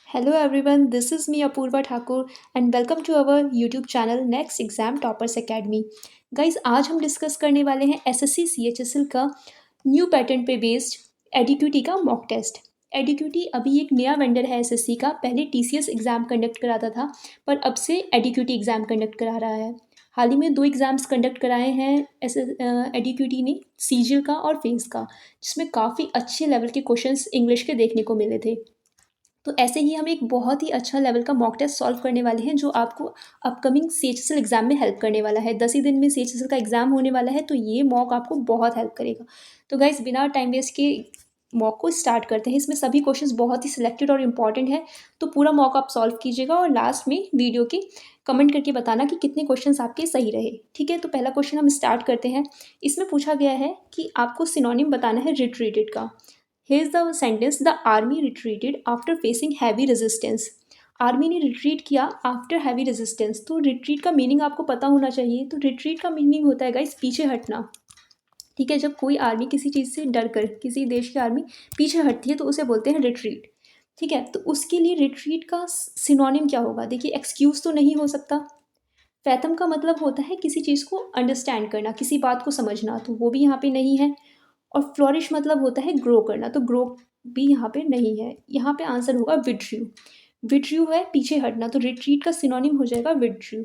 Hello everyone, this is me Apurva Thakur and welcome to our YouTube channel Next Exam Toppers Academy. Guys, आज हम discuss करने वाले हैं SSC CHSL का new pattern पे based एडिक्यूटी का मॉक टेस्ट। एडिक्यूटी अभी एक नया वेंडर है एसएससी का। पहले टीसीएस एग्ज़ाम कंडक्ट कराता था पर अब से एडिक्यूटी एग्ज़ाम कंडक्ट करा रहा है। हाल ही में दो एग्ज़ाम्स कंडक्ट कराए हैं एडिक्यूटी ने, सीजीएल का और फेस का, जिसमें काफ़ी अच्छे लेवल के क्वेश्चंस इंग्लिश के देखने को मिले थे। तो ऐसे ही हम एक बहुत ही अच्छा लेवल का मॉक टेस्ट सॉल्व करने वाले हैं जो आपको अपकमिंग सीएचएसएल एग्ज़ाम में हेल्प करने वाला है। 10 ही दिन में सीएचएसएल का एग्ज़ाम होने वाला है, तो ये मॉक आपको बहुत हेल्प करेगा। तो गाइस, बिना टाइम वेस्ट के मॉक को स्टार्ट करते हैं। इसमें सभी क्वेश्चंस बहुत ही सिलेक्टेड और इंपॉर्टेंट है, तो पूरा मॉक आप सॉल्व कीजिएगा और लास्ट में वीडियो के कमेंट करके बताना कि कितने क्वेश्चंस आपके सही रहे। ठीक है, तो पहला क्वेश्चन हम स्टार्ट करते हैं। इसमें पूछा गया है कि आपको सिनोनिम बताना है रिट्रीटेड का। Here is the sentence: The army retreated after facing heavy resistance. Army ने रिट्रीट किया आफ्टर हैवी रेजिस्टेंस। तो रिट्रीट का मीनिंग आपको पता होना चाहिए। तो रिट्रीट का मीनिंग होता है गाइस पीछे हटना। ठीक है, जब कोई आर्मी किसी चीज़ से डर कर, किसी देश की आर्मी पीछे हटती है तो उसे बोलते हैं रिट्रीट। ठीक है, तो उसके लिए रिट्रीट का सिनोनिम क्या होगा? देखिए, एक्सक्यूज़ तो नहीं हो सकता। फैथम का मतलब होता है किसी चीज़ को अंडरस्टैंड करना, किसी बात को समझना, तो वो भी यहाँ पे नहीं है। और फ्लोरिश मतलब होता है ग्रो करना, तो ग्रो भी यहाँ पे नहीं है। यहाँ पे आंसर होगा विड्रू। विड्रू है पीछे हटना, तो रिट्रीट का सिनोनिम हो जाएगा विड्रू।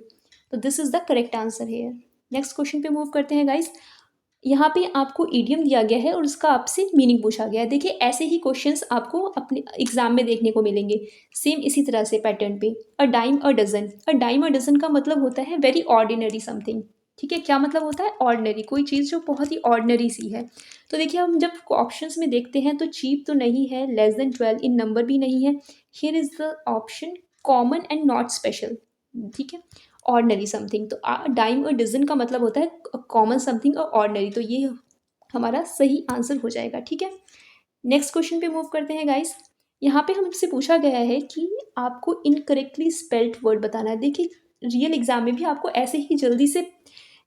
तो this is the correct answer है। नेक्स्ट क्वेश्चन पे मूव करते हैं गाइस। यहाँ पे आपको ईडियम दिया गया है और उसका आपसे मीनिंग पूछा गया है। देखिए, ऐसे ही क्वेश्चंस आपको अपने एग्जाम में देखने को मिलेंगे, सेम इसी तरह से पैटर्न पे। A dime a dozen. A dime a dozen का मतलब होता है वेरी ऑर्डिनरी समथिंग। ठीक है, क्या मतलब होता है? ऑर्डिनरी, कोई चीज़ जो बहुत ही ऑर्डिनरी सी है। तो देखिए, हम जब ऑप्शंस में देखते हैं तो चीप तो नहीं है, लेस देन 12 इन नंबर भी नहीं है। Here is the option common and not special. ठीक है, ऑर्डनरी समथिंग। तो डाइम और डजन का मतलब होता है कॉमन समथिंग और ऑर्डनरी, तो ये हमारा सही आंसर हो जाएगा। ठीक है, नेक्स्ट क्वेश्चन पे मूव करते हैं गाइस। यहाँ पे हमसे पूछा गया है कि आपको इनकरेक्टली स्पेल्ड वर्ड बताना है। देखिए, रियल एग्जाम में भी आपको ऐसे ही जल्दी से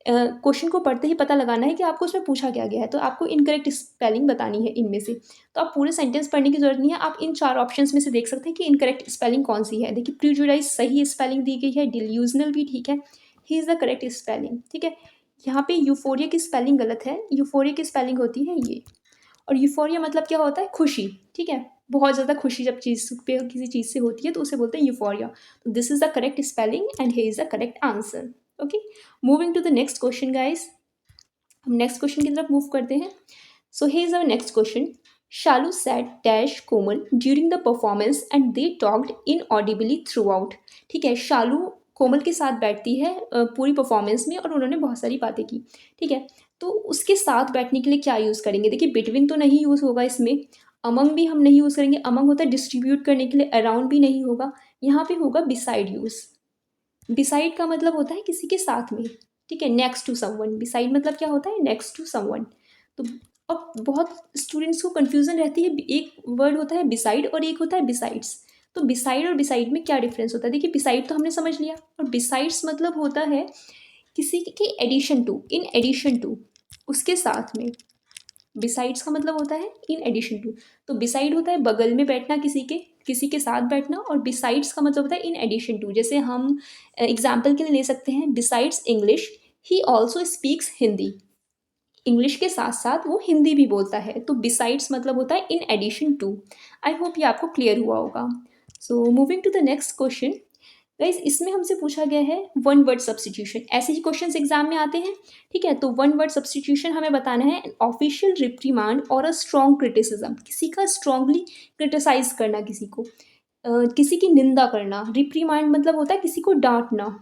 क्वेश्चन को पढ़ते ही पता लगाना है कि आपको उसमें पूछा क्या गया है। तो आपको इनकरेक्ट स्पेलिंग बतानी है इनमें से। तो आप पूरे सेंटेंस पढ़ने की जरूरत नहीं है, आप इन चार ऑप्शंस में से देख सकते हैं कि इनकरेक्ट स्पेलिंग कौन सी है। देखिए, प्रीजुडाइज सही स्पेलिंग दी गई है, डिल्यूजनल भी ठीक है, he is the correct spelling. ठीक है, यहाँ पे यूफोरिया की स्पेलिंग गलत है। यूफोरिया की स्पेलिंग होती है ये, और यूफोरिया मतलब क्या होता है? खुशी। ठीक है, बहुत ज़्यादा खुशी जब चीज़ पे किसी चीज़ से होती है तो उसे बोलते हैं यूफोरिया। तो this is the correct spelling and here is the correct answer. Okay, moving to the next question guys. हम नेक्स्ट क्वेश्चन की तरफ मूव करते हैं। So here is our next question. Shalu sat dash Komal during the performance and they talked inaudibly throughout. ठीक है, शालू कोमल के साथ बैठती है पूरी परफॉर्मेंस में और उन्होंने बहुत सारी बातें की। ठीक है, तो उसके साथ बैठने के लिए क्या यूज़ करेंगे? देखिए, बिटवीन तो नहीं यूज़ होगा इसमें, अमंग भी हम नहीं यूज़ करेंगे। अमंग होता है डिस्ट्रीब्यूट करने के लिए, अराउंड भी नहीं होगा। यहाँ पे होगा बिसाइड यूज़। बिसाइड का मतलब होता है किसी के साथ में। ठीक है, नेक्स्ट टू समवन। बिसाइड मतलब क्या होता है? Next to someone. तो अब बहुत स्टूडेंट्स को कंफ्यूजन रहती है, एक वर्ड होता है बिसाइड और एक होता है बिसाइड्स। तो बिसाइड और बिसाइड में क्या डिफरेंस होता है? देखिए, बिसाइड तो हमने समझ लिया, और बिसाइड्स मतलब होता है किसी के addition to, in addition to, उसके साथ में। बिसाइड्स का मतलब होता है इन एडिशन टू। तो बिसाइड होता है बगल में बैठना, किसी के साथ बैठना, और बिसाइड्स का मतलब होता है इन एडिशन टू। जैसे हम एग्जाम्पल के लिए ले सकते हैं, besides English he also speaks Hindi. English के साथ साथ वो हिंदी भी बोलता है। तो बिसाइड्स मतलब होता है in addition to. I hope ये आपको क्लियर हुआ होगा। So moving to the next question guys, इसमें हमसे पूछा गया है वन वर्ड सब्सटीट्यूशन। ऐसे ही क्वेश्चंस एग्जाम में आते हैं। ठीक है, तो वन वर्ड सब्सटीट्यूशन हमें बताना है ऑफिशियल रिप्रीमांड और अ स्ट्रॉन्ग क्रिटिसिज्म। किसी का स्ट्रांगली क्रिटिसाइज करना, किसी को किसी की निंदा करना। रिप्रीमांड मतलब होता है किसी को डांटना।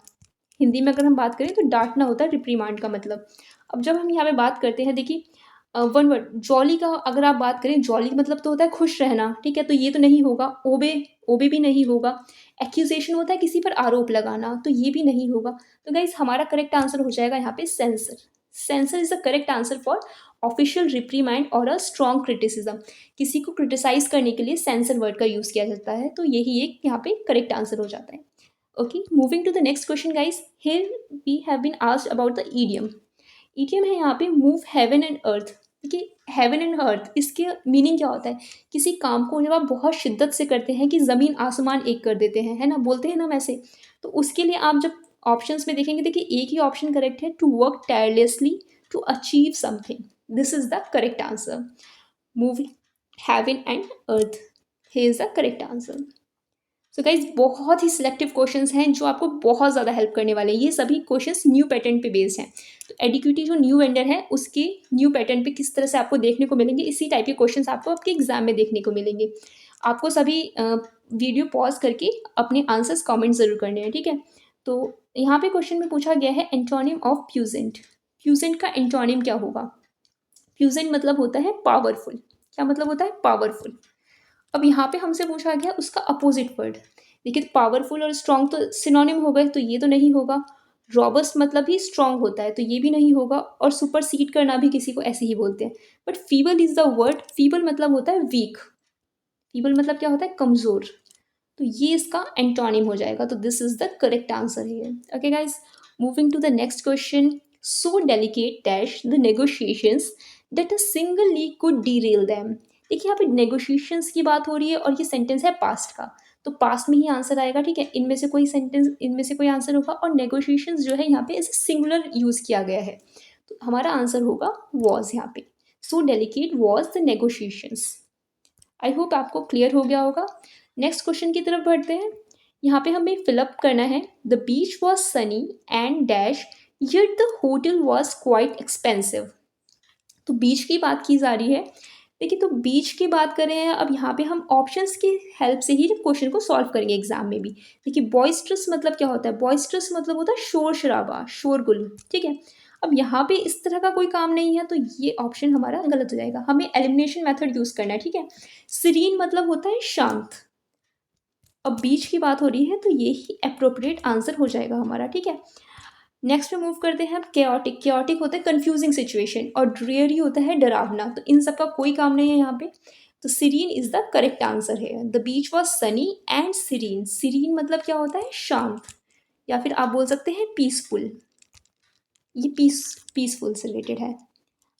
हिंदी में अगर हम बात करें तो डांटना होता है रिप्रीमांड का मतलब। अब जब हम यहाँ पे बात करते हैं, देखिए, वन वर्ड जॉली का अगर आप बात करें, जॉली मतलब तो होता है खुश रहना। ठीक है, तो ये तो नहीं होगा। ओबे, ओबे भी नहीं होगा। एक्यूजेशन होता है किसी पर आरोप लगाना, तो ये भी नहीं होगा। तो गाइज, हमारा करेक्ट आंसर हो जाएगा यहाँ पे censor. Censor is the correct answer for official reprimand और अ स्ट्रॉन्ग क्रिटिसिज्म। किसी को क्रिटिसाइज करने के लिए सेंसर वर्ड का यूज किया जाता है, तो यही एक यहाँ पे करेक्ट आंसर हो जाता है। Okay, moving to the next question guys. Here we have been asked about the idiom. Idiom है यहाँ पे मूव हेवन एंड अर्थ। कि हेवन एंड अर्थ, इसके मीनिंग क्या होता है? किसी काम को जब आप बहुत शिद्दत से करते हैं कि ज़मीन आसमान एक कर देते हैं, है ना? बोलते हैं ना वैसे। तो उसके लिए आप जब ऑप्शंस में देखेंगे, देखिए एक ही ऑप्शन करेक्ट है, to work tirelessly to achieve something. This is the correct answer. Movie heaven and earth, here is the correct answer. So guys बहुत ही सिलेक्टिव क्वेश्चंस हैं जो आपको बहुत ज़्यादा हेल्प करने वाले हैं। ये सभी क्वेश्चंस न्यू पैटर्न पे बेस्ड हैं। तो एडिक्विटी जो न्यू वेंडर है उसके न्यू पैटर्न पे किस तरह से आपको देखने को मिलेंगे, इसी टाइप के क्वेश्चंस आपको आपके एग्जाम में देखने को मिलेंगे। आपको सभी वीडियो पॉज करके अपने आंसर्स कमेंट ज़रूर करने हैं, ठीक है? तो यहाँ पे क्वेश्चन में पूछा गया है एंटोनिम ऑफ प्यूजेंट। प्यूजेंट का एंटोनिम क्या होगा? प्यूजेंट मतलब होता है पावरफुल। क्या मतलब होता है? पावरफुल। अब यहाँ पे हमसे पूछा गया उसका अपोजिट वर्ड। देखिए तो पावरफुल और स्ट्रॉन्ग तो सिनोनिम हो गए, तो ये तो नहीं होगा। रॉबस्ट मतलब ही स्ट्रॉन्ग होता है, तो ये भी नहीं होगा। और सुपरसीड करना भी किसी को ऐसे ही बोलते हैं। But feeble is the word. Feeble मतलब होता है वीक। फीबल मतलब क्या होता है? कमजोर। तो ये इसका एंटोनिम हो जाएगा। तो this is the correct answer है। Okay guys, moving to the next question. So delicate dash the negotiations that a single leak could derail them. देखिए यहाँ पे नेगोशिएशंस की बात हो रही है और ये सेंटेंस है पास्ट का। तो पास्ट में ही आंसर आएगा, ठीक है? इनमें से कोई सेंटेंस, इनमें से कोई आंसर होगा। और नेगोशिएशंस जो है यहाँ पे इसे सिंगुलर यूज किया गया है, तो हमारा आंसर होगा वॉज यहाँ पे। सो delicate was the negotiations. I hope आपको क्लियर हो गया होगा। नेक्स्ट क्वेश्चन की तरफ बढ़ते हैं। यहाँ पे हमें फिलअप करना है। The beach was sunny and dash yet the hotel was quite expensive. तो बीच की बात की जा रही है। देखिए तो बीच की बात कर रहे हैं। अब यहाँ पे हम ऑप्शंस की हेल्प से ही क्वेश्चन को सॉल्व करेंगे एग्जाम में भी। देखिए बॉइस्ट्रस मतलब क्या होता है? बॉइस्ट्रस मतलब होता है शोर शराबा, शोरगुल, ठीक है? अब यहाँ पे इस तरह का कोई काम नहीं है, तो ये ऑप्शन हमारा गलत हो जाएगा। हमें एलिमिनेशन मेथड यूज करना है, ठीक है? सीरीन मतलब होता है शांत। अब बीच की बात हो रही है, तो ये ही अप्रोप्रिएट आंसर हो जाएगा हमारा, ठीक है? नेक्स्ट में मूव करते हैं। केओटिक, केओटिक होता है कंफ्यूजिंग सिचुएशन, और ड्रेयरी होता है डरावना। तो इन सब का कोई काम नहीं है यहाँ पे। तो serene is the correct answer है। The beach was sunny and serene. Serene मतलब क्या होता है? शांत, या फिर आप बोल सकते हैं पीसफुल। ये पीसफुल से रिलेटेड है।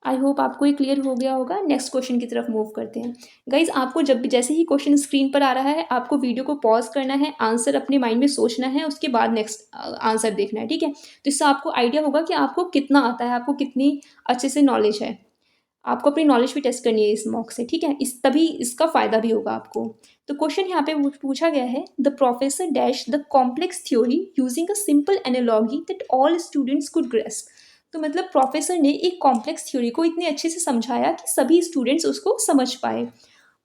आई होप आपको ये क्लियर हो गया होगा। नेक्स्ट क्वेश्चन की तरफ मूव करते हैं। गाइज आपको जब भी जैसे ही क्वेश्चन स्क्रीन पर आ रहा है, आपको वीडियो को पॉज करना है, आंसर अपने माइंड में सोचना है, उसके बाद नेक्स्ट आंसर देखना है, ठीक है? तो इससे आपको आइडिया होगा कि आपको कितना आता है, आपको कितनी अच्छे से नॉलेज है। आपको अपनी नॉलेज भी टेस्ट करनी है इस मॉक से, ठीक है? इस तभी इसका फ़ायदा भी होगा आपको। तो क्वेश्चन यहाँ पे पूछा गया है। The professor dash the complex theory using a simple analogy that all students could grasp. तो मतलब प्रोफेसर ने एक कॉम्प्लेक्स थ्योरी को इतने अच्छे से समझाया कि सभी स्टूडेंट्स उसको समझ पाए।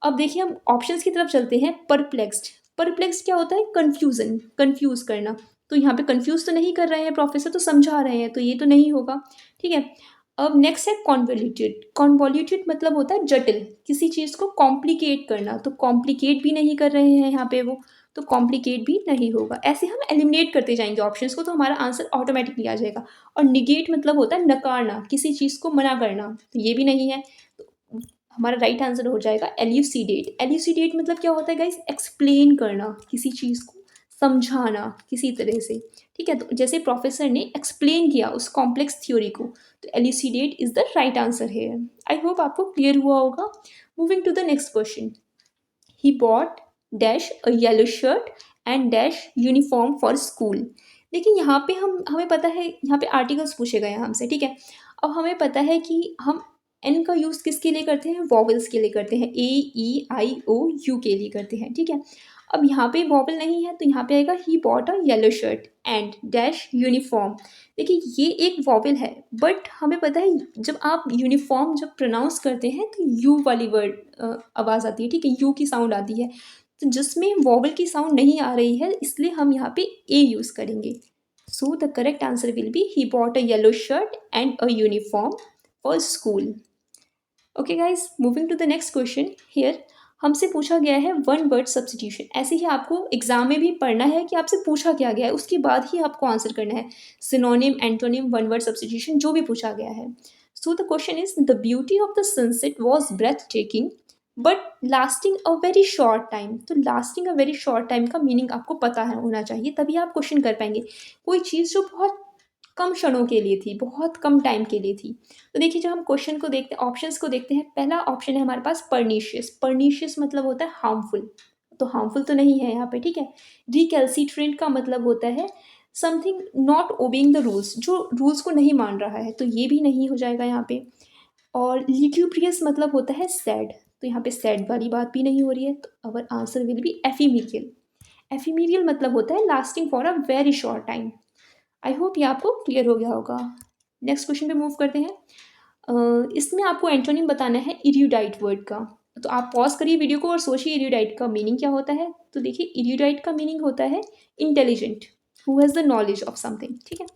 अब देखिए हम ऑप्शंस की तरफ चलते हैं। परप्लेक्स्ड, परप्लेक्स्ड क्या होता है? कन्फ्यूजन, कन्फ्यूज करना। तो यहाँ पे कन्फ्यूज तो नहीं कर रहे हैं प्रोफेसर, तो समझा रहे हैं, तो ये तो नहीं होगा, ठीक है? अब नेक्स्ट है कॉन्वोल्यूटेड। कॉन्वोल्यूटेड मतलब होता है जटिल, किसी चीज़ को कॉम्प्लिकेट करना। तो कॉम्प्लिकेट भी नहीं कर रहे हैं यहाँ पे वो, तो कॉम्प्लिकेट भी नहीं होगा। ऐसे हम एलिमिनेट करते जाएंगे ऑप्शंस को, तो हमारा आंसर ऑटोमेटिकली आ जाएगा। और निगेट मतलब होता है नकारना, किसी चीज़ को मना करना, तो ये भी नहीं है। तो हमारा राइट आंसर हो जाएगा एल्यूसीडेट। एल्यूसीडेट मतलब क्या होता है गाइस? एक्सप्लेन करना, किसी चीज़ को समझाना किसी तरह से, ठीक है? तो जैसे प्रोफेसर ने एक्सप्लेन किया उस कॉम्प्लेक्स थ्योरी को, तो elucidate is the right answer है। आई होप आपको क्लियर हुआ होगा। Moving to the next question. He bought dash a yellow shirt and dash uniform for school. देखिए यहाँ पे हमें पता है, यहाँ पे आर्टिकल्स पूछे गए हैं हमसे, ठीक है? अब हमें पता है कि हम एन का यूज़ किसके लिए करते हैं? वॉवल्स के लिए करते हैं। ए ई आई ओ यू के लिए करते हैं, ठीक है? अब यहाँ पे वॉवल नहीं है, तो यहाँ पे आएगा ही bought a yellow shirt and dash uniform. देखिए ये एक वॉवल है, बट हमें पता है जब आप यूनिफॉर्म जब प्रोनाउंस करते हैं तो यू वाली वर्ड आवाज़ आती है, ठीक है? यू की साउंड आती है। तो जिसमें वॉवल की साउंड नहीं आ रही है, इसलिए हम यहाँ पे ए यूज़ करेंगे। So the correct answer will be he bought a yellow shirt and a uniform for school. Okay guys, moving to the next question. Here हमसे पूछा गया है वन वर्ड सब्सटीट्यूशन। ऐसे ही आपको एग्जाम में भी पढ़ना है कि आपसे पूछा क्या गया है, उसके बाद ही आपको आंसर करना है। Synonym, antonym, one word substitution जो भी पूछा गया है। So the question is the beauty of the sunset was breathtaking but lasting a very short time. तो lasting a very short time का मीनिंग आपको पता है होना चाहिए, तभी आप क्वेश्चन कर पाएंगे। कोई चीज़ जो बहुत कम क्षणों के लिए थी, बहुत कम टाइम के लिए थी। तो देखिए जब हम क्वेश्चन को देखते हैं, ऑप्शंस को देखते हैं, पहला ऑप्शन है हमारे पास परनीशियस। परनीशियस मतलब होता है हार्मफुल, तो हार्मफुल तो नहीं है यहाँ पे, ठीक है। रिकैल्सिट्रेंट का मतलब होता है something not obeying the rules, जो रूल्स को नहीं मान रहा है, तो ये भी नहीं हो जाएगा यहाँ पे। और लिक्यूप्रियस मतलब होता है सैड, तो यहाँ पे सैड वाली बात भी नहीं हो रही है, तो अवर आंसर विल बी एफिमीरियल। एफिमीरियल मतलब होता है lasting for a very short time. I hope ये आपको क्लियर हो गया होगा। नेक्स्ट क्वेश्चन पे मूव करते हैं। इसमें आपको एंटोनिम बताना है इरियोडाइट वर्ड का। तो आप पॉज करिए वीडियो को और सोचिए इरियोडाइट का मीनिंग क्या होता है। तो देखिए इरियोडाइट का मीनिंग होता है intelligent, who has the knowledge of something, ठीक है।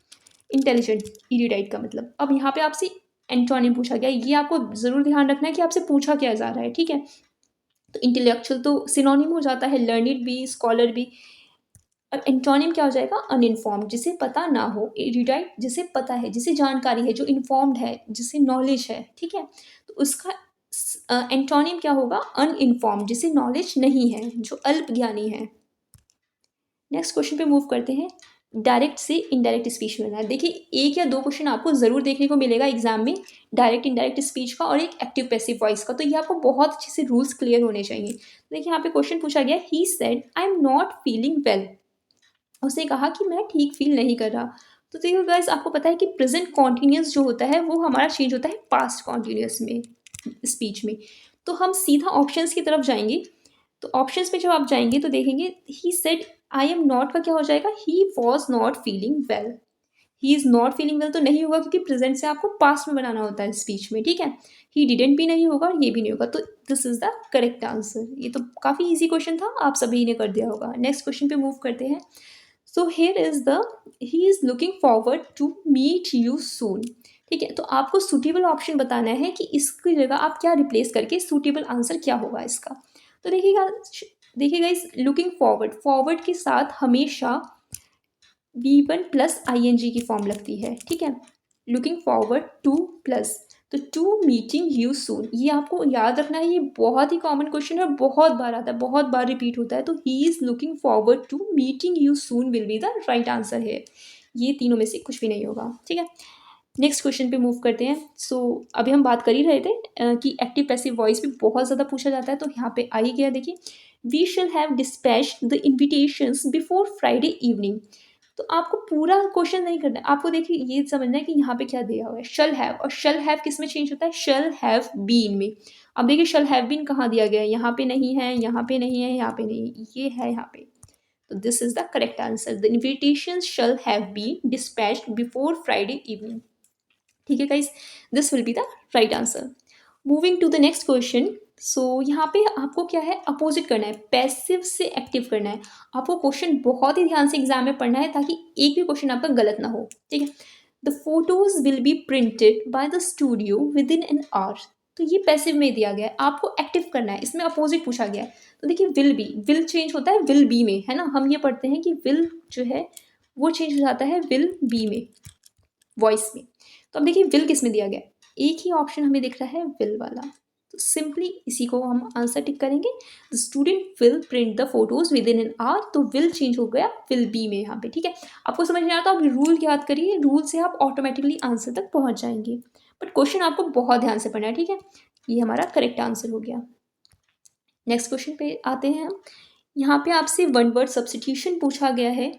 इंटेलिजेंट इरियोडाइट का मतलब। अब यहाँ पे आपसे एंटोनिम पूछा गया, ये आपको ज़रूर ध्यान रखना है कि आपसे पूछा क्या जा रहा है, ठीक है। तो इंटेलेक्चुअल तो सिनोनिम हो जाता है, लर्निड भी, स्कॉलर भी। अब एंटोनिम क्या हो जाएगा, अनइन्फॉर्म्ड, जिसे पता ना हो। एरिडाइट जिसे पता है, जिसे जानकारी है, जो इन्फॉर्म्ड है, जिसे नॉलेज है, ठीक है। तो उसका एंटोनिम क्या होगा, अनइन्फॉर्म्ड, जिसे नॉलेज नहीं है, जो अल्प ज्ञानी है। नेक्स्ट क्वेश्चन पे मूव करते हैं। डायरेक्ट से इनडायरेक्ट स्पीच में है। देखिए एक या दो क्वेश्चन आपको ज़रूर देखने को मिलेगा एग्जाम में, डायरेक्ट इनडायरेक्ट स्पीच का और एक एक्टिव पैसिव वॉइस का। तो ये आपको बहुत अच्छे से रूल्स क्लियर होने चाहिए। देखिए यहाँ पे क्वेश्चन पूछा गया, he said I am not feeling well. उसने कहा कि मैं ठीक फील नहीं कर रहा। तो देखो गाइस आपको पता है कि प्रेजेंट कॉन्टिन्यूस जो होता है वो हमारा चेंज होता है पास्ट कॉन्टिन्यूस में, स्पीच में। तो हम सीधा ऑप्शंस की तरफ जाएंगे। तो ऑप्शंस में जब आप जाएंगे तो देखेंगे he said I am not का क्या हो जाएगा, he was not feeling well. He is not feeling well तो नहीं होगा, क्योंकि प्रेजेंट से आपको पास्ट में बनाना होता है स्पीच में, ठीक है। ही डिडेंट भी नहीं होगा और ये भी नहीं होगा। तो this is the correct answer. ये तो काफ़ी इजी क्वेश्चन था, आप सभी ने कर दिया होगा। नेक्स्ट क्वेश्चन पे मूव करते हैं। So here is the, he is looking forward to meet you soon, ठीक है। तो आपको सूटेबल ऑप्शन बताना है कि इसकी जगह आप क्या रिप्लेस करके, सूटेबल आंसर क्या होगा इसका। तो देखिएगा इस लुकिंग फॉरवर्ड, फॉरवर्ड के साथ हमेशा V1 प्लस ING की फॉर्म लगती है, ठीक है। लुकिंग फॉरवर्ड टू प्लस, तो टू मीटिंग यू सून, ये आपको याद रखना है। ये बहुत ही कॉमन क्वेश्चन है, बहुत बार आता है, बहुत बार रिपीट होता है। तो he is looking forward to meeting you soon will be the right answer है। ये तीनों में से कुछ भी नहीं होगा, ठीक है। नेक्स्ट क्वेश्चन पे मूव करते हैं। अभी हम बात कर ही रहे थे कि एक्टिव पैसिव वॉइस भी बहुत ज़्यादा पूछा जाता है। तो यहाँ पे आ ही गया, देखिए we shall have dispatch the invitations before Friday evening. तो आपको पूरा क्वेश्चन नहीं करना है, आपको देखिए ये समझना है कि यहाँ पे क्या दिया हुआ है, शल हैव। और शल हैव किस में चेंज होता है, शल हैव बीन में। अब देखिए शल हैव बीन कहाँ दिया गया है, यहाँ पे नहीं है, यहाँ पे नहीं है, यहाँ पे नहीं, ये है यहाँ पे। तो this is the correct answer, the invitation shall have been dispatched before Friday evening, ठीक है guys. This will be the right answer. Moving to the next question. यहाँ पे आपको क्या है, अपोजिट करना है, पैसिव से एक्टिव करना है। आपको क्वेश्चन बहुत ही ध्यान से एग्जाम में पढ़ना है ताकि एक भी क्वेश्चन आपका गलत ना हो, ठीक है। The photos will be printed by the studio with in an hour. तो ये पैसिव में दिया गया है, आपको एक्टिव करना है, इसमें अपोजिट पूछा गया है। तो देखिए विल बी, विल चेंज होता है विल बी में, है ना। हम ये पढ़ते हैं कि विल जो है वो चेंज हो जाता है विल बी में, वॉइस में। तो अब देखिए विल किस में दिया गया, एक ही ऑप्शन हमें दिख रहा है विल वाला। तो सिंपली इसी को हम आंसर टिक करेंगे, the student will print the photos with in an hour. तो विल चेंज हो गया विल बी में यहाँ पे, ठीक है। आपको समझ नहीं आता, आप रूल याद करिए, रूल से आप ऑटोमेटिकली आंसर तक पहुँच जाएंगे। बट क्वेश्चन आपको बहुत ध्यान से पढ़ना है, ठीक है। ये हमारा करेक्ट आंसर हो गया। नेक्स्ट क्वेश्चन पे आते हैं हम। यहाँ पे आपसे वन वर्ड सब्सटीट्यूशन पूछा गया है।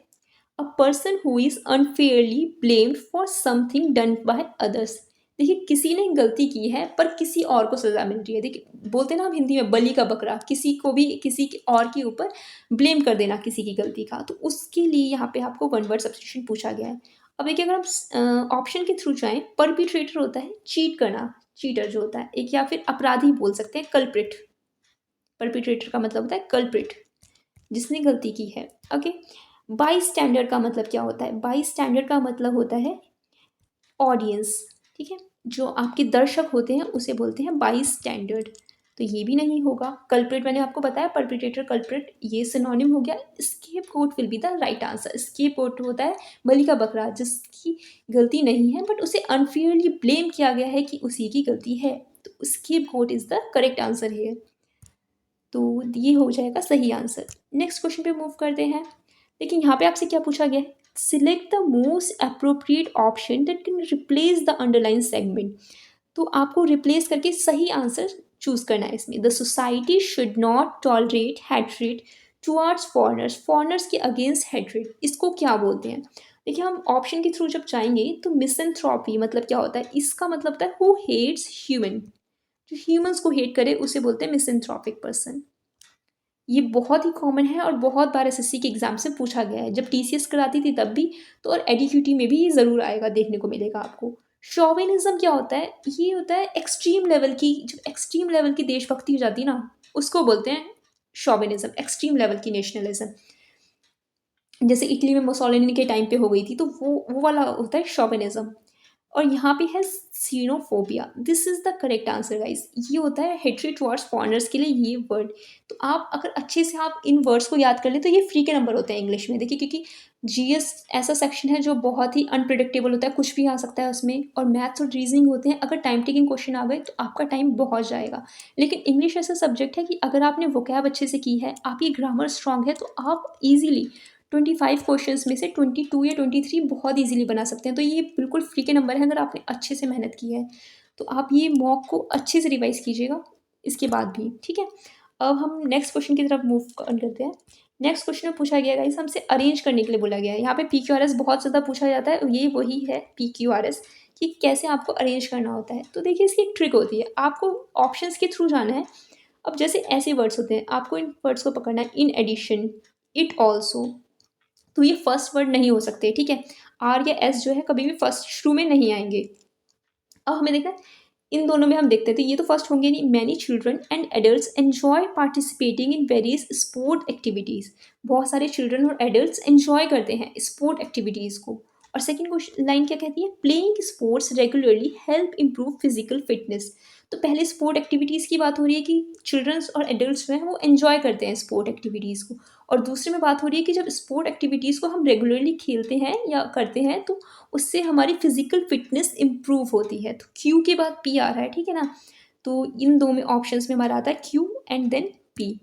A person who is unfairly blamed for something done by others. देखिए किसी ने गलती की है पर किसी और को सज़ा मिल रही है। देखिए बोलते ना हम हिंदी में, बलि का बकरा, किसी को भी किसी के और के ऊपर ब्लेम कर देना किसी की गलती का। तो उसके लिए यहाँ पे आपको वन वर्ड सब्सटीट्यूशन पूछा गया है। अब देखिए अगर हम ऑप्शन के थ्रू जाएँ, परपिट्रेटर होता है चीट करना, चीटर जो होता है एक, या फिर अपराधी बोल सकते हैं कल्प्रिट। परपिट्रेटर का मतलब होता है कल्प्रिट, जिसने गलती की है, ओके। बाई स्टैंडर्ड का मतलब क्या होता है, बाई स्टैंडर्ड का मतलब होता है ऑडियंस, ठीक है। जो आपके दर्शक होते हैं उसे बोलते हैं बाई स्टैंडर्ड। तो ये भी नहीं होगा। कल्प्रिट मैंने आपको बताया, परपिट्रेटर कल्प्रिट ये सिनोनिम हो गया। Scapegoat will be the right answer. Scapegoat होता है बलि का बकरा, जिसकी गलती नहीं है बट उसे अनफेयरली ब्लेम किया गया है कि उसी की गलती है। तो scapegoat is the correct answer है। तो ये हो जाएगा सही आंसर। नेक्स्ट क्वेश्चन पे मूव करते हैं। लेकिन यहाँ पे आपसे क्या पूछा गया है, select the most appropriate option that can replace the underline segment. तो आपको रिप्लेस करके सही आंसर चूज करना है इसमें। The society should not tolerate hatred towards foreigners, foreigners के अगेंस्ट हेट्रेट, इसको क्या बोलते हैं? देखिए, हम ऑप्शन के थ्रू जब जाएंगे तो मिसएंथ्रोपी मतलब क्या होता है, इसका मतलब होता है हु हेट्स ह्यूमन, जो ह्यूमंस को हेट करे उसे बोलते हैं मिसएंथ्रोपिक पर्सन। ये बहुत ही कॉमन है और बहुत बार एसएससी के एग्जाम से पूछा गया है, जब टीसीएस कराती थी तब भी, तो और एडीक्यूटी में भी ये ज़रूर आएगा, देखने को मिलेगा आपको। शोविनिज्म क्या होता है? ये होता है एक्सट्रीम लेवल की, जब एक्सट्रीम लेवल की देशभक्ति हो जाती है ना, उसको बोलते हैं शोविनिज्म, एक्सट्रीम लेवल की नेशनलिज्म। जैसे इटली में मुसोलिनी के टाइम पे हो गई थी, तो वो वाला होता है शोविनिज्म। और यहाँ पे है xenophobia, this is the correct answer guys, ये होता है हेट्रेड टुवर्ड्स फॉरेनर्स के लिए ये वर्ड। तो आप अगर अच्छे से आप इन वर्ड्स को याद कर ले तो ये फ्री के नंबर होते हैं इंग्लिश में। देखिए, क्योंकि जीएस ऐसा सेक्शन है जो बहुत ही अनप्रिडिक्टेबल होता है, कुछ भी आ सकता है उसमें, और मैथ्स और रीजनिंग होते हैं, अगर टाइम टेकिंग क्वेश्चन आ गए तो आपका टाइम बहुत जाएगा। लेकिन इंग्लिश ऐसा सब्जेक्ट है कि अगर आपने वोकैब अच्छे से की है, आपकी ग्रामर स्ट्रांग है, तो आप इजीली 25 क्वेश्चंस में से 22 या 23 बहुत इजीली बना सकते हैं। तो ये बिल्कुल फ्री के नंबर है अगर आपने अच्छे से मेहनत की है। तो आप ये मॉक को अच्छे से रिवाइज कीजिएगा इसके बाद भी, ठीक है। अब हम नेक्स्ट क्वेश्चन की तरफ मूव करते हैं। नेक्स्ट क्वेश्चन में पूछा गया गाइस, हमसे अरेंज करने के लिए बोला गया है। यहाँ पे PQRS बहुत ज़्यादा पूछा जाता है, ये वही है PQRS, कि कैसे आपको अरेंज करना होता है। तो देखिए, इसकी एक ट्रिक होती है, आपको ऑप्शंस के थ्रू जाना है। अब जैसे ऐसे वर्ड्स होते हैं, आपको इन वर्ड्स को पकड़ना है, इन एडिशन, इट ऑल्सो, तो ये फर्स्ट वर्ड नहीं हो सकते, ठीक है। आर या एस जो है कभी भी फर्स्ट शुरू में नहीं आएंगे। अब हमें देखना है, इन दोनों में हम देखते थे, ये तो फर्स्ट होंगे नहीं। Many children and adults enjoy participating in various sport activities, बहुत सारे चिल्ड्रन और एडल्ट्स एंजॉय करते हैं स्पोर्ट एक्टिविटीज़ को। और सेकंड क्वेश्चन लाइन क्या कहती है, playing sports regularly help improve physical fitness. तो पहले स्पोर्ट एक्टिविटीज़ की बात हो रही है कि चिल्ड्रंस और एडल्ट्स जो हैं वो एंजॉय करते हैं स्पोर्ट एक्टिविटीज़ को, और दूसरे में बात हो रही है कि जब स्पोर्ट एक्टिविटीज़ को हम रेगुलरली खेलते हैं या करते हैं तो उससे हमारी फिजिकल फिटनेस इम्प्रूव होती है। तो क्यू के बाद पी आ रहा है, ठीक है ना। तो इन दो में ऑप्शंस में हमारा आता है क्यू एंड देन पी।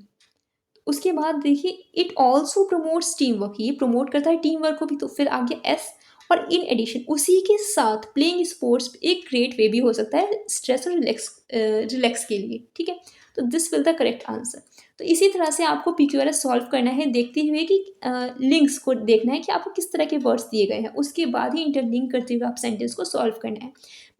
उसके बाद देखिए, it also promotes team work, ये प्रमोट करता है टीम वर्क को भी। तो फिर आगे एस, और इन एडिशन उसी के साथ प्लेइंग स्पोर्ट्स एक ग्रेट वे भी हो सकता है स्ट्रेस और रिलैक्स के लिए, ठीक है। तो this will the correct answer. तो इसी तरह से आपको PQRS सॉल्व करना है, देखते हुए कि लिंक्स को देखना है कि आपको किस तरह के वर्ड्स दिए गए हैं, उसके बाद ही इंटरलिंक करते हुए आप सेंटेंस को सॉल्व करना है।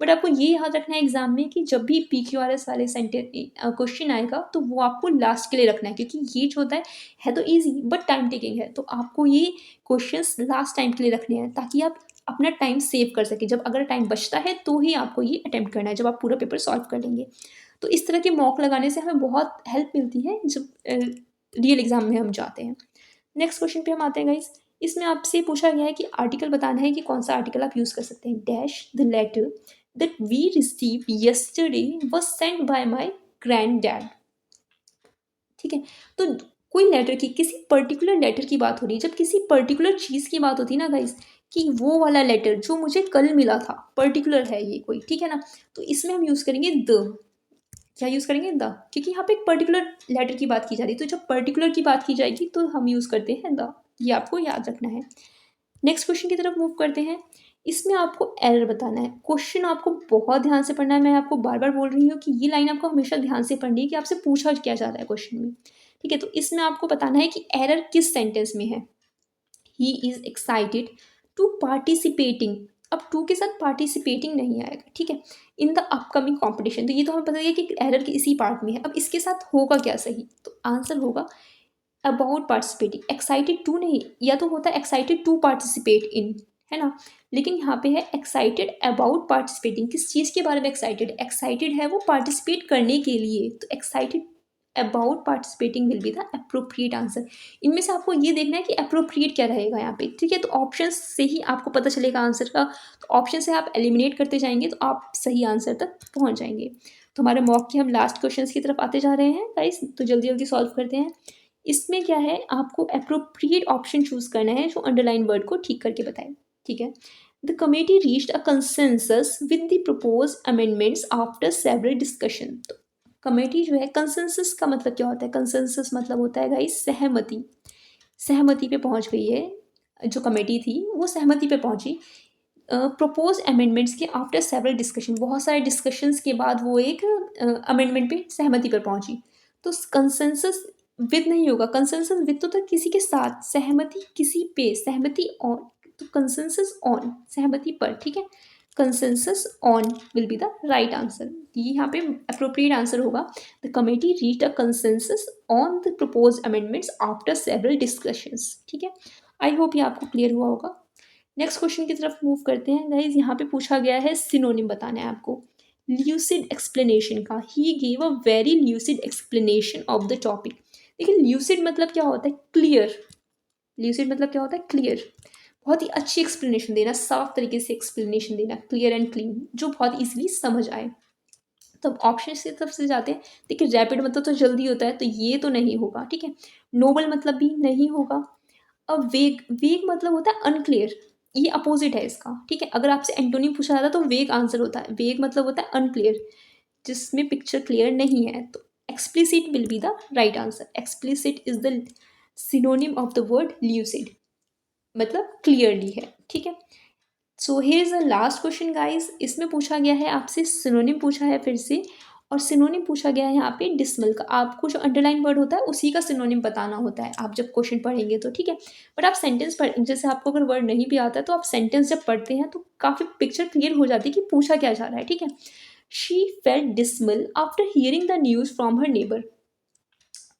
बट आपको ये याद रखना है एग्जाम में कि जब भी PQRS वाले सेंटेंस क्वेश्चन आएगा तो वो आपको लास्ट के लिए रखना है, क्योंकि ये जो होता है तो ईजी बट टाइम टेकिंग है। तो आपको ये क्वेश्चंस लास्ट टाइम के लिए रखने हैं ताकि आप अपना टाइम सेव कर सकें। जब अगर टाइम बचता है तो ही आपको ये अटेम्प्ट करना है, जब आप पूरा पेपर सॉल्व कर लेंगे। तो इस तरह के मॉक लगाने से हमें बहुत हेल्प मिलती है जब रियल एग्जाम में हम जाते हैं। नेक्स्ट क्वेश्चन पे हम आते हैं गाइस। इसमें आपसे पूछा गया है कि आर्टिकल बताना है कि कौन सा आर्टिकल आप यूज़ कर सकते हैं। Dash the letter that we receive yesterday was sent by my grand dad, ठीक है। तो कोई लेटर की, किसी पर्टिकुलर लेटर की बात हो रही है, जब किसी पर्टिकुलर चीज़ की बात होती है ना गाइस, कि वो वाला लेटर जो मुझे कल मिला था, पर्टिकुलर है ये कोई, ठीक है ना। तो इसमें हम यूज़ करेंगे द, क्या यूज़ करेंगे द, क्योंकि यहाँ पे एक पर्टिकुलर लेटर की बात की जा रही है। तो जब पर्टिकुलर की बात की जाएगी तो हम यूज़ करते हैं द, ये आपको याद रखना है। नेक्स्ट क्वेश्चन की तरफ मूव करते हैं। इसमें आपको एरर बताना है। क्वेश्चन आपको बहुत ध्यान से पढ़ना है, मैं आपको बार बार बोल रही हूँ कि ये लाइन आपको हमेशा ध्यान से पढ़नी है कि आपसे पूछा क्या जा रहा है क्वेश्चन में, ठीक है। तो इसमें आपको बताना है कि एरर किस सेंटेंस में है। He is excited to participating, अब टू के साथ पार्टिसिपेटिंग नहीं आएगा, ठीक है। इन द अपकमिंग कॉम्पिटिशन, तो ये तो हमें पता है कि एरर की इसी पार्ट में है। अब इसके साथ होगा क्या सही, तो आंसर होगा अबाउट पार्टिसिपेटिंग, एक्साइटेड टू नहीं, या तो होता है एक्साइटेड टू पार्टिसिपेट इन, है ना। लेकिन यहाँ पे है एक्साइटेड अबाउट पार्टिसिपेटिंग, किस चीज़ के बारे में एक्साइटेड, एक्साइटेड है वो पार्टिसिपेट करने के लिए। तो excited about participating will be the appropriate answer. इनमें से आपको ये देखना है कि अप्रोप्रिएट क्या रहेगा यहाँ पे, ठीक है। तो ऑप्शन से ही आपको पता चलेगा आंसर का। तो ऑप्शन से आप एलिमिनेट करते जाएंगे तो आप सही आंसर तक पहुँच जाएंगे। तो हमारे मॉक के हम लास्ट क्वेश्चन की तरफ आते जा रहे हैं गाइस, तो जल्दी जल्दी सॉल्व करते हैं। इसमें क्या है, आपको अप्रोप्रिएट ऑप्शन चूज करना है जो अंडरलाइन वर्ड को ठीक करके बताए, ठीक है। The committee reached a consensus with the propose amendments after several discussion. तो कमेटी जो है, कंसेंसस का मतलब क्या होता है, कंसेंसस मतलब होता है गाइस सहमति, सहमति पे पहुंच गई है जो कमेटी थी वो सहमति पे पहुंची प्रपोज अमेंडमेंट्स के आफ्टर सेवरल डिस्कशन, बहुत सारे डिस्कशंस के बाद वो एक अमेंडमेंट पे सहमति पर पहुंची। तो कंसेंसस विद नहीं होगा, कंसेंसस विद तो किसी के साथ, सहमति किसी पे, सहमति ऑन, तो कंसेंसस ऑन, सहमति पर, ठीक है। Consensus on will be the right answer. ये यहाँ पे अप्रोप्रिएट आंसर होगा the committee reach a consensus on the propose amendments after several discussions, ठीक है। आई होप ये आपको क्लियर हुआ होगा। नेक्स्ट क्वेश्चन की तरफ मूव करते हैं गाइज। यहाँ पे पूछा गया है सिनोनिम बताना है आपको ल्यूसिड एक्सप्लेनेशन का। He gave a very lucid explanation of the topic. देखिए ल्यूसिड मतलब क्या होता है, क्लियर। ल्यूसिड मतलब क्या होता है, क्लियर। बहुत ही अच्छी एक्सप्लेनेशन देना, साफ तरीके से एक्सप्लेनेशन देना, क्लियर एंड क्लीन, जो बहुत इजीली समझ आए। तो ऑप्शन की तरफ से जाते हैं। देखिए रैपिड मतलब तो जल्दी होता है, तो ये तो नहीं होगा, ठीक है। नोबल मतलब भी नहीं होगा। अब वेग, वेग मतलब होता है अनक्लियर, ये अपोजिट है इसका, ठीक है। अगर आपसे एंटोनिम पूछा जाता तो वेग आंसर होता है, वेग मतलब होता है अनक्लियर, जिसमें पिक्चर क्लियर नहीं है। तो explicit will be the right answer. Explicit is the synonym of the word lucid, मतलब क्लियरली है, ठीक है। So here is the last question guys. इसमें पूछा गया है आपसे सिनोनिम पूछा है फिर से, और सिनोनिम पूछा गया है यहाँ पे डिसमल का। आपको जो अंडरलाइन वर्ड होता है उसी का सिनोनिम बताना होता है आप जब क्वेश्चन पढ़ेंगे तो, ठीक है। बट आप सेंटेंस पढ़, जैसे आपको अगर वर्ड नहीं भी आता है तो आप सेंटेंस जब पढ़ते हैं तो काफ़ी पिक्चर क्लियर हो जाती है कि पूछा क्या जा रहा है, ठीक है। She felt dismal after hearing the news from her neighbour.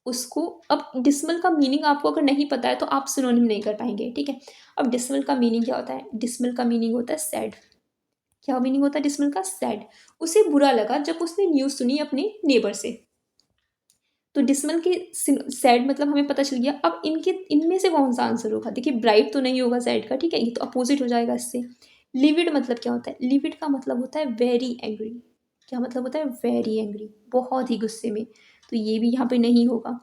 उसको, अब डिसमल का मीनिंग आपको अगर नहीं पता है तो आप सिनोनिम नहीं कर पाएंगे, ठीक है। अब डिसमल का मीनिंग क्या होता है, डिसमल का मीनिंग होता है सैड। क्या मीनिंग होता है डिसमल का, सैड। उसे बुरा लगा जब उसने न्यूज़ सुनी अपने नेबर से। तो डिसमल के सैड मतलब हमें पता चल गया। अब इनके, इनमें से कौन सा आंसर होगा, देखिए ब्राइट तो नहीं होगा सैड का, ठीक है, ये तो अपोजिट हो जाएगा इससे। लिविड मतलब क्या होता है, लिविड का मतलब होता है वेरी एंग्री। क्या मतलब होता है, वेरी एंग्री, बहुत ही गुस्से में। तो ये भी यहाँ पे नहीं होगा।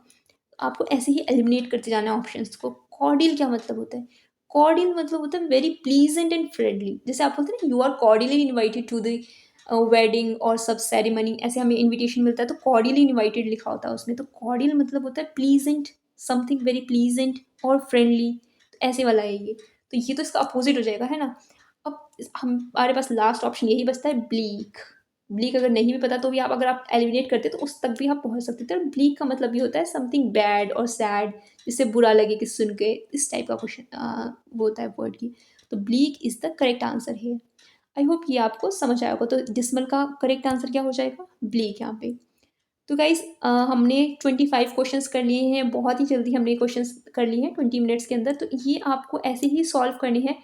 आपको ऐसे ही एलिमिनेट करते जाना है ऑप्शंस को। कॉर्डियल क्या मतलब होता है, कॉर्डियल मतलब होता है वेरी प्लीजेंट एंड फ्रेंडली। जैसे आप बोलते हैं ना, you are cordially invited to the wedding और सब सेरेमनी, ऐसे हमें इनविटेशन मिलता है तो कॉर्डियली इन्वाइटेड लिखा होता है उसमें। तो कॉर्डियल मतलब होता है प्लीजेंट, समथिंग वेरी प्लीजेंट और फ्रेंडली, तो ऐसे वाला है ये। तो ये तो इसका अपोजिट हो जाएगा, है ना। अब हमारे पास लास्ट ऑप्शन यही बचता है, ब्लीक। ब्लीक अगर नहीं भी पता तो भी आप, अगर आप एलिमिनेट करते तो उस तक भी आप पहुंच सकते थे। ब्लीक का मतलब ये होता है समथिंग बैड और सैड, जिससे बुरा लगे कि सुन के, इस टाइप का क्वेश्चन वो होता है वर्ड की। तो bleak is the correct answer है। आई होप ये आपको समझ आया होगा। तो डिसमल का करेक्ट आंसर क्या हो जाएगा, ब्लीक यहाँ पे। तो गाइज हमने 25 क्वेश्चंस कर लिए हैं, बहुत ही जल्दी हमने क्वेश्चंस कर लिए हैं 20 मिनट्स के अंदर। तो ये आपको ऐसे ही सॉल्व करनी है,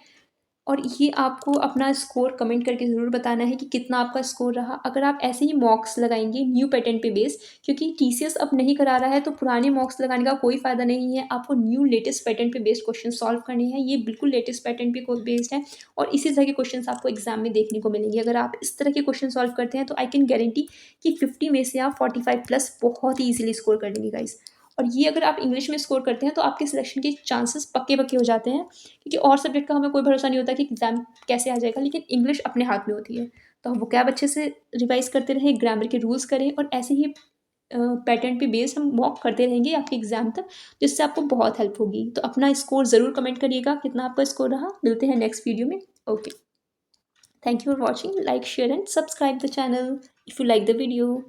और ये आपको अपना स्कोर कमेंट करके ज़रूर बताना है कि कितना आपका स्कोर रहा। अगर आप ऐसे ही मॉक्स लगाएंगे न्यू पैटर्न पे बेस, क्योंकि टीसीएस अब नहीं करा रहा है तो पुराने मॉक्स लगाने का कोई फ़ायदा नहीं है। आपको न्यू लेटेस्ट पैटर्न पे बेस्ड क्वेश्चन सॉल्व करने हैं। ये बिल्कुल लेटेस्ट पैटर्न पे बेस्ड है, और इसी तरह के क्वेश्चन आपको एग्जाम में देखने को मिलेंगे। अगर आप इस तरह के क्वेश्चन सॉल्व करते हैं तो आई कैन गारंटी कि 50 में से आप 45 प्लस बहुत ही ईजिली स्कोर कर लेंगे गाइस। और ये अगर आप इंग्लिश में स्कोर करते हैं तो आपके सिलेक्शन के चांसेस पक्के पक्के हो जाते हैं, क्योंकि और सब्जेक्ट का हमें कोई भरोसा नहीं होता कि एग्ज़ाम कैसे आ जाएगा, लेकिन इंग्लिश अपने हाथ में होती है। तो हम वोकैब अच्छे से रिवाइज करते रहें, ग्रामर के रूल्स करें, और ऐसे ही पैटर्न पे बेस हम मॉक करते रहेंगे आपके एग्ज़ाम तक, जिससे आपको बहुत हेल्प होगी। तो अपना स्कोर ज़रूर कमेंट करिएगा कितना आपका स्कोर रहा। मिलते हैं नेक्स्ट वीडियो में। Okay, thank you for watching. Like, share and subscribe the channel if you like the video.